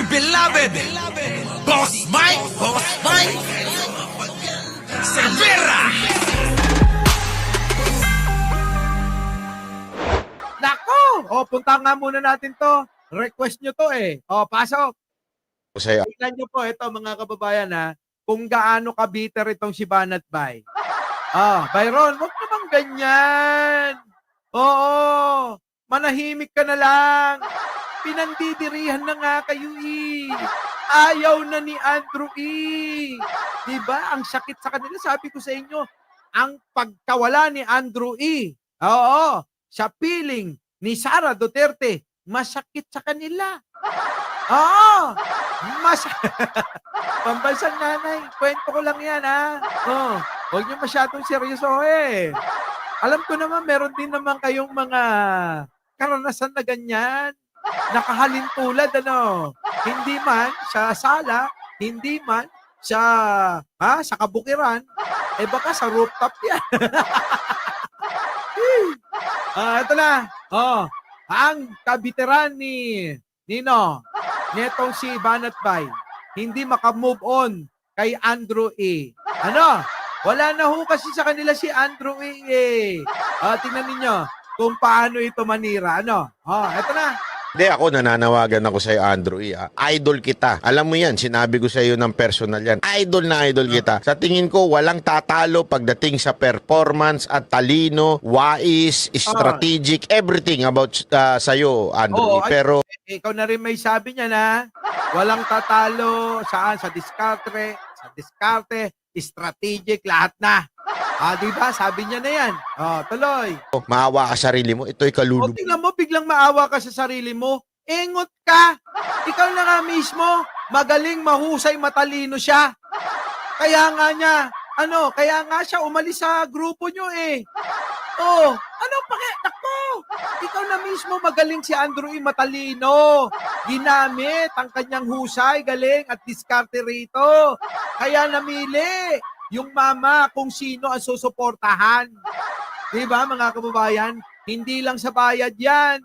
beloved Boss Mike Cervera. Nako! O, punta nga muna natin to. Request nyo to eh. O, pasok. Sa'yo. Tingnan nyo po ito mga kababayan ha, kung gaano ka-bitter itong si Banat Bay. Byron, huwag naman ganyan. Oo, manahimik ka na lang. Pinandidirihan na nga kayo eh. Ayaw na ni Andrew E. Diba? Ang sakit sa kanila. Sabi ko sa inyo, ang pagkawala ni Andrew E. Oo, sa piling ni Sara Duterte, masakit sa kanila. Oo, pambansang nanay, kwento ko lang yan ha. Huwag niyo masyadong seryoso eh. Alam ko naman, meron din naman kayong mga karanasan na ganyan. Nakahalin tulad, hindi man sa sala, hindi man sa kabukiran, baka sa rooftop yan. Ito na. Ang kabiteran ni Nino, netong si Banat Bay, hindi makamove on kay Andrew E. Wala na ho kasi sa kanila si Andrew E. Tingnan ninyo kung paano ito manira. Ito na. Hindi, ako nananawagan ako sa'yo, Andrew E. Idol kita. Alam mo yan, sinabi ko sa'yo ng personal yan. Idol na idol kita. Sa tingin ko, walang tatalo pagdating sa performance at talino, wais, strategic, everything about sa'yo, Andrew E. Pero ikaw na rin may sabi niya na walang tatalo saan sa diskarte, strategic, lahat na. Diba? Sabi niya na yan. Tuloy. maawa ka sarili mo, ito'y kalulubog. Tingnan mo, biglang maawa ka sa sarili mo. Engot ka. Ikaw na nga mismo, magaling, mahusay, matalino siya. Kaya nga siya umalis sa grupo nyo eh. Nako, ikaw na mismo magaling si Andrew E. matalino. Ginamit ang kanyang husay, galing at diskarte rito. Kaya namili yung mama kung sino ang susuportahan. Diba mga kababayan? Hindi lang sa bayad yan.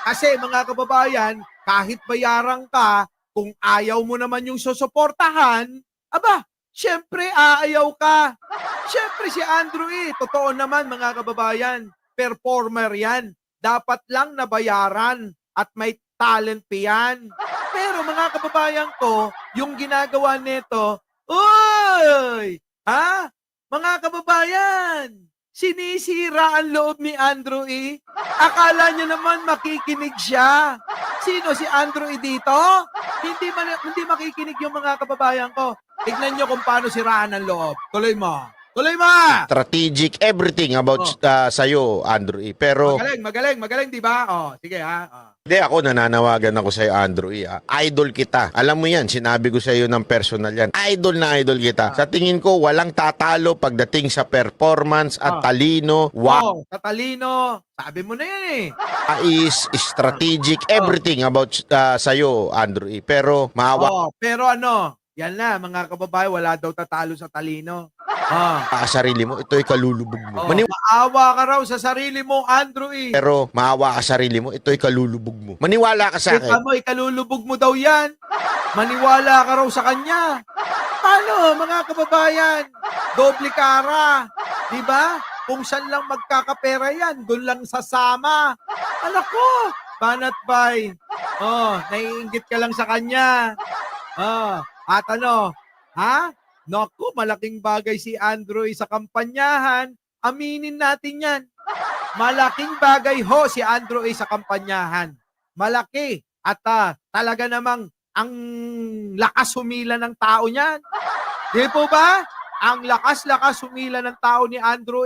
Kasi mga kababayan, kahit bayaran ka, kung ayaw mo naman yung susuportahan, syempre aayaw ka. Syempre si Andrew E. Totoo naman mga kababayan, performer yan. Dapat lang nabayaran at may talent pa yan. Pero mga kababayan ko, yung ginagawa nito, mga kababayan, sinisira ang loob ni Andrew E. Akala niya naman makikinig siya. Sino si Andrew E. dito? Hindi makikinig yung mga kababayan ko. Tignan niyo kung paano siraan ang loob. Tuloy mo. Strategic, everything about sa'yo, Andrew E. Pero Magaling, di ba? Sige hindi, ako nananawagan ako sa'yo, Andrew E. Idol kita. Alam mo yan, sinabi ko sa'yo ng personal yan. Idol na idol kita. Sa tingin ko, walang tatalo pagdating sa performance at talino, tatalino. Sabi mo na yan eh. wais, strategic, everything about sa'yo, Andrew E. Pero maawa Pero yan na, mga kababayan, wala daw tatalo sa talino. ka sarili mo, ito'y kalulubog mo. Maawa ka raw sa sarili mo, Andrew E. Pero maawa ka sarili mo, ito'y kalulubog mo. Maniwala ka sa Kita akin. mo, ikalulubog mo daw yan. Maniwala ka raw sa kanya. Paano, mga kababayan? Doble kara. Diba? Kung saan lang magkakapera yan, doon lang sasama. Anak ko, Banat Bay. Naiinggit ka lang sa kanya. At naku, malaking bagay si Andrew sa kampanyahan. Aminin natin yan. Malaking bagay ho si Andrew sa kampanyahan. Malaki. At talaga namang ang lakas humila ng tao niyan. Di po ba? Ang lakas-lakas humila ng tao ni Andrew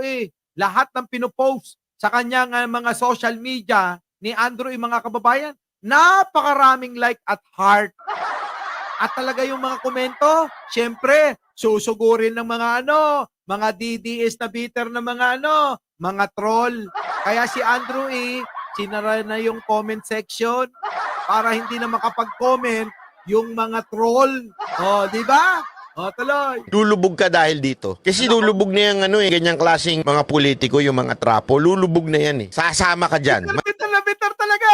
Lahat ng pinopost sa kanyang mga social media ni Andrew mga kababayan, napakaraming like at heart. At talaga yung mga komento, syempre, susugurin ng mga DDS na bitter na mga troll. Kaya si Andrew sinara na yung comment section para hindi na makapag-comment yung mga troll. Di ba? Tuloy. Lulubog ka dahil dito. Kasi lulubog na yung ganyang klaseng mga politiko, yung mga trapo. Lulubog na yan eh. Sasama ka dyan. Bitter na bitter talaga.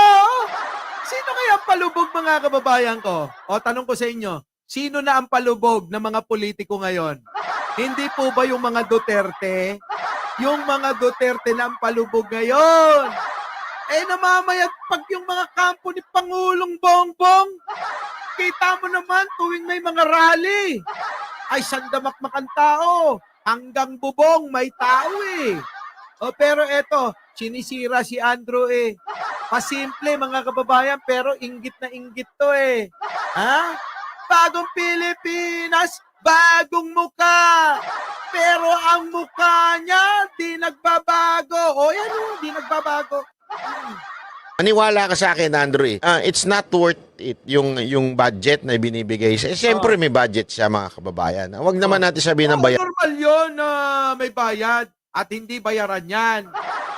Sino kaya palubog mga kababayan ko? O tanong ko sa inyo, sino na ang palubog ng mga politiko ngayon? Hindi po ba yung mga Duterte? Yung mga Duterte na ang palubog ngayon. Namamayag pag yung mga kampo ni Pangulong Bongbong. Kita mo naman tuwing may mga rally. Ay sandamakmakan tao. Hanggang bubong may tao eh. Pero eto, sinisira si Andrew eh. Pasimple mga kababayan pero inggit na inggit to eh. Ha? Bagong Pilipinas, bagong muka. Pero ang muka niya, di nagbabago. O yan o, di nagbabago. Maniwala ka sa akin, Andrew. It's not worth it yung budget na binibigay siya. Siyempre may budget siya, mga kababayan. Huwag naman natin sabihin ng bayan. Normal yun na may bayad at hindi bayaran yan.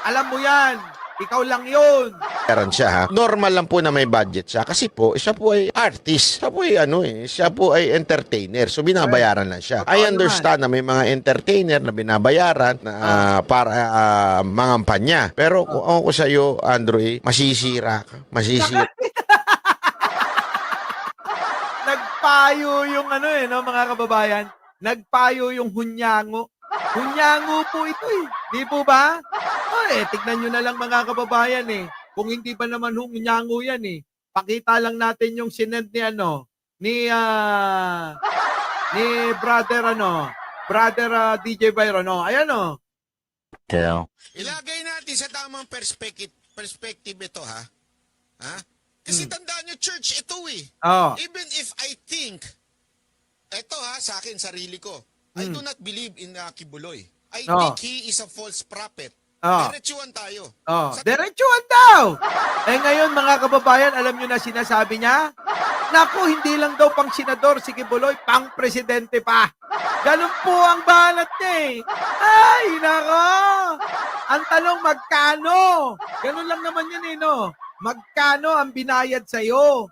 Alam mo yan. Ikaw lang yun. Bayaran siya, ha? Normal lang po na may budget siya. Kasi po, siya po ay artist. Siya po ay siya po ay entertainer. So binabayaran lang siya. I understand na may mga entertainer na binabayaran na, para mangampanya. Pero kung ako sa iyo, Andrew, masisira ka. Masisira. Nagpayo yung no, mga kababayan. Nagpayo yung hunyango. Hunyango po ito eh. Di po ba? Tignan nyo na lang mga kababayan eh. Kung hindi ba naman hunyango yan eh. Pakita lang natin yung sinend ni brother DJ Byron. Ayan Ilagay natin sa tamang perspective ito, ha? Kasi tandaan nyo, church ito eh. Even if I think, ito sa akin, sarili ko, I do not believe in Kibuloy. I think he is a false prophet. Diretsuhan tayo. Diretsuhan daw! Ngayon mga kababayan, alam nyo na sinasabi niya? Naku, hindi lang daw pang senador si Kibuloy, pang presidente pa. Ganun po ang balat niya eh. Ay, nako! Ang tanong, magkano? Ganun lang naman yun eh, no? Magkano ang binayad sa'yo?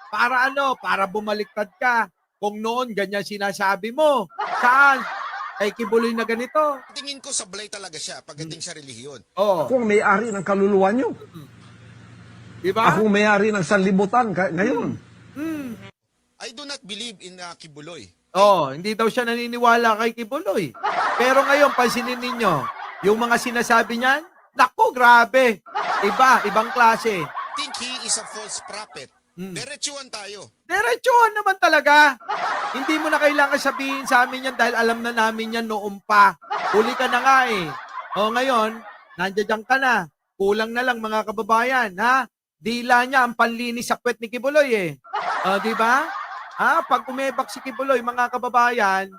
Para Para bumaliktad ka. Kung noon, ganyan sinasabi mo. Saan? Kay Kibuloy na ganito. Tingin ko sablay talaga siya pagdating sa relihiyon. Ako ang may-ari ng kaluluwa nyo. Diba? Ako ang may-ari ng sanlibutan ngayon. I do not believe in Kibuloy. Hindi daw siya naniniwala kay Kibuloy. Pero ngayon, pansinin ninyo, yung mga sinasabi niyan, naku, grabe. Ibang klase. I think he is a false prophet. Diretsuhan tayo. Diretsuhan naman talaga. Hindi mo na kailangan sabihin sa amin yan dahil alam na namin yan noon pa. Huli ka na nga eh. Ngayon, nandiyan ka na. Kulang na lang mga kababayan, ha? Dila niya ang panlinis sa puwet ni Kibuloy eh. Di ba? Pag umebak si Kibuloy, mga kababayan,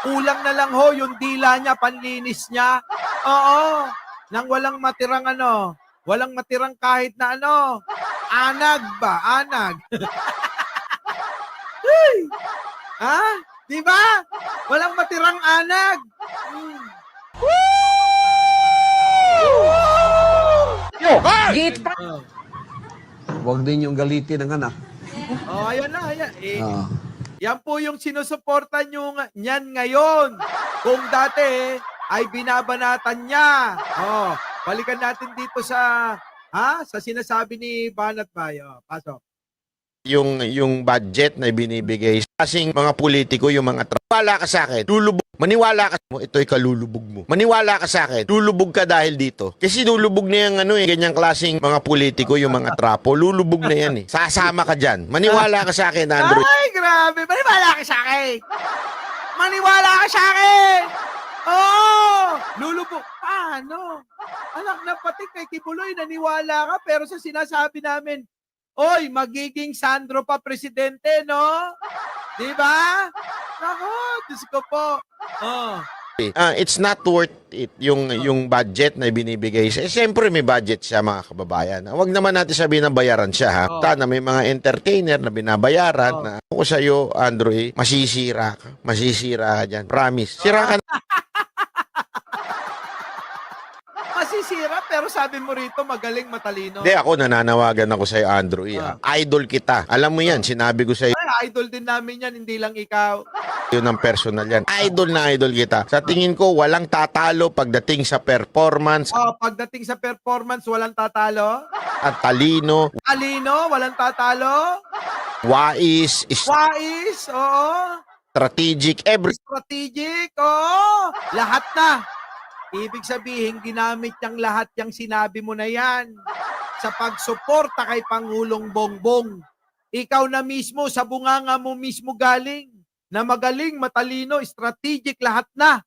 kulang na lang yung dila niya, panlinis niya. Nang walang matirang walang matirang kahit na anag ba? Anag. Di ba? Walang matirang anag. Git pa. Huwag din yung galitin ng anak. Ayan na, ayan. Yan po yung sinusuporta nyo niyan ngayon. Kung dati ay binabanatan niya. Balikan natin dito sa sinasabi ni Banat Bayo. Pasok. Yung budget na binibigay kasing mga politiko, yung mga maniwala ka sa akin, lulubog. Maniwala ka mo, ito ay kalulubog mo. Maniwala ka sa akin, lulubog ka dahil dito. Kasi lulubog na yung ganyang klaseng mga politiko, yung mga trapo, lulubog na yan eh. Sasama ka dyan. Maniwala ka sa akin, Andrew. Ay, grabe. Maniwala ka sa akin. Maniwala ka sa akin. Lulubog. Paano? Anak na pati kay Kibuloy, naniwala ka, pero sa sinasabi namin, oy, magiging Sandro pa presidente, no? Di ba? Ako, Diyos ko po. It's not worth it yung budget na binibigay siya. Siyempre may budget siya, mga kababayan. Huwag naman natin sabihin na bayaran siya, ha? Sana may mga entertainer na binabayaran na ako sa iyo, Andrew, masisira ka. Masisira ka dyan. Promise. Sira ka na. nasisira pero sabi mo rito magaling, matalino. Hindi, ako nananawagan ako sa'yo, Andrew E. Idol kita. Alam mo yan, sinabi ko sa'yo Ay, idol din namin yan, hindi lang ikaw. ng personal yan. Idol na idol kita. Sa tingin ko, walang tatalo pagdating sa performance Pagdating sa performance, walang tatalo. at talino, Alino, walang tatalo. wais, Wais, oo. strategic, every Strategic, oo. Lahat na. Ibig sabihin, ginamit niyang lahat yung sinabi mo na yan sa pagsuporta kay Pangulong Bongbong. Ikaw na mismo, sa bunganga mo mismo galing, na magaling, matalino, strategic, lahat na.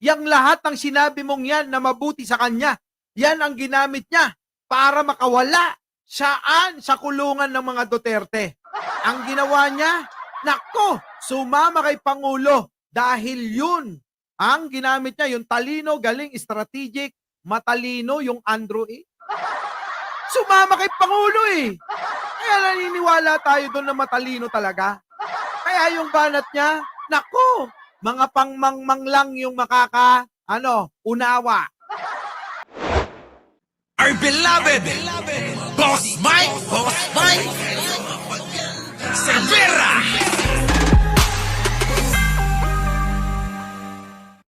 Yang lahat ng sinabi mong yan na mabuti sa kanya, yan ang ginamit niya para makawala saan sa kulungan ng mga Duterte. Ang ginawa niya, nako, sumama kay Pangulo dahil yun ang ginamit niya, yung talino, galing, strategic, matalino, yung Andrew E. Sumama kay Pangulo eh. Kaya naniniwala tayo doon na matalino talaga. Kaya yung banat niya, nako, mga pangmangmang lang yung unawa. Our beloved Boss Mike, Boss Mike.